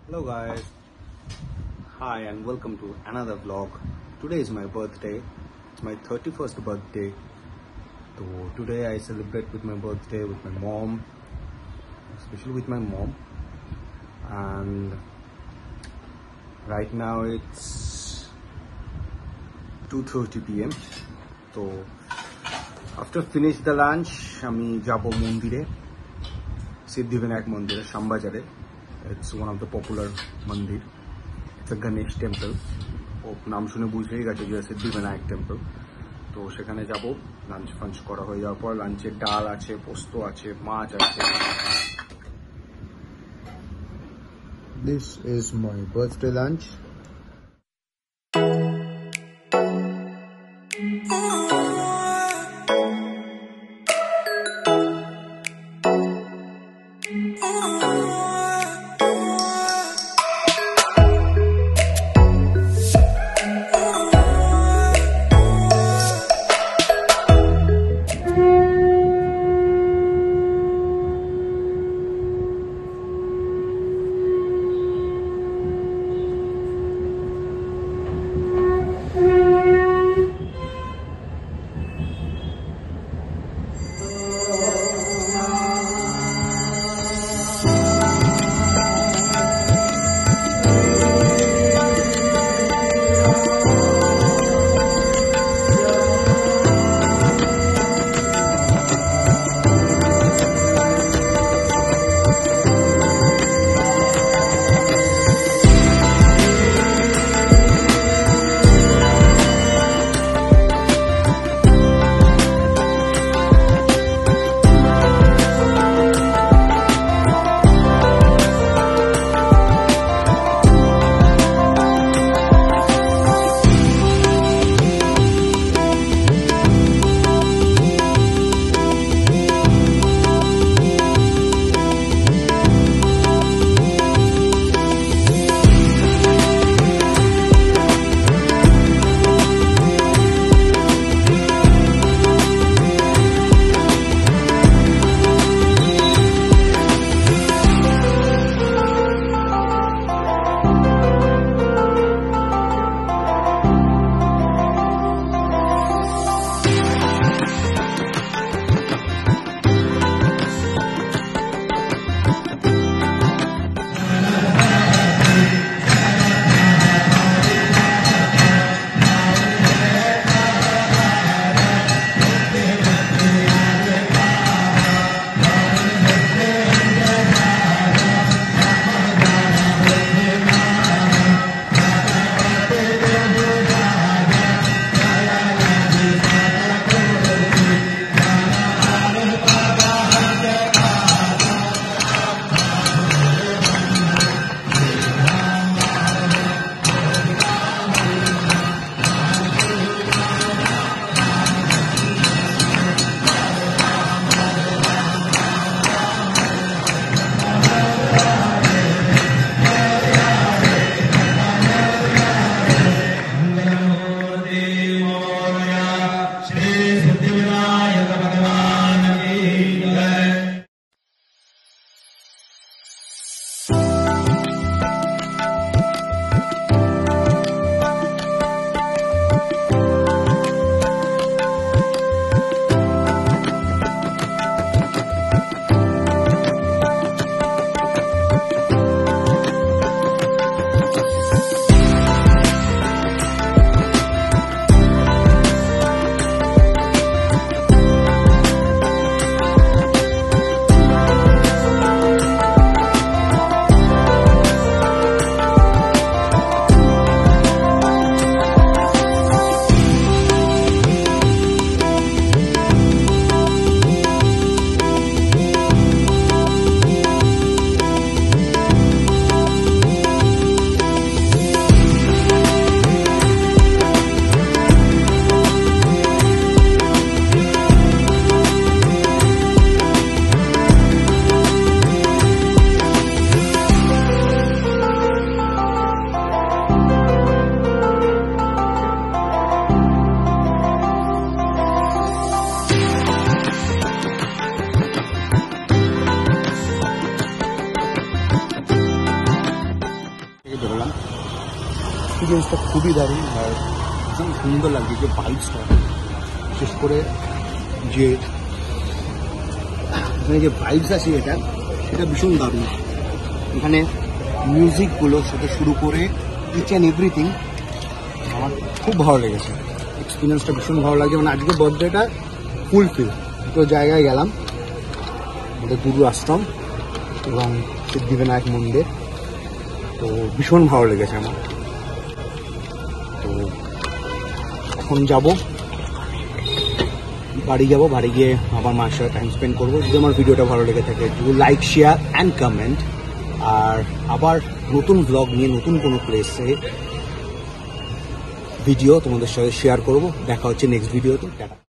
Hello guys, hi and welcome to another vlog. Today is my birthday. It's my 31st birthday. So today I celebrate with my birthday with my mom, especially with my mom. And right now it's 2:30 p.m. So after finish the lunch, আমি যাবো মন্দিরে, সিদ্ধিবিনায়ক মন্দিরে, শ্যামবাজারে. It's one of the popular mandir. It's a Ganesh temple. নাম শুনে বুঝেই গেছে যে Siddhivinayak temple. তো সেখানে যাব, লাঞ্চ ফাঞ্চ করা হয়ে যাওয়ার পর লাঞ্চে ডাল আছে, পোস্ত আছে, মাছ আছে. This is my birthday lunch. এক্সপিরিয়েন্সটা খুবই দারুণ আর ভীষণ সুন্দর লাগছে যে ভাইবসটা, বিশেষ করে যে এখানে যে ভাইবস আছে সেটা ভীষণ দারুণ। এখানে মিউজিকগুলোর সাথে শুরু করে ইচ অ্যান্ড এভরিথিং আমার খুব ভালো লেগেছে, এক্সপিরিয়েন্সটা ভীষণ ভালো লাগছে। মানে আজকে বার্থডেটা ফুলফিল। দুটো জায়গায় গেলাম, আমাদের গুরু আশ্রম এবং সিদ্ধিবিনায়ক মন্দির, তো ভীষণ ভালো লেগেছে আমার। তো এখন যাব বাড়ি গিয়ে আবার মার সাথে টাইম স্পেন্ড করবো। যদি আমার ভিডিওটা ভালো লেগে থাকে do like, share and comment. আর আবার নতুন ব্লগ নিয়ে নতুন কোনো প্লেসে ভিডিও তোমাদের সাথে শেয়ার করবো। দেখা হচ্ছে নেক্সট ভিডিওতে। টাটা।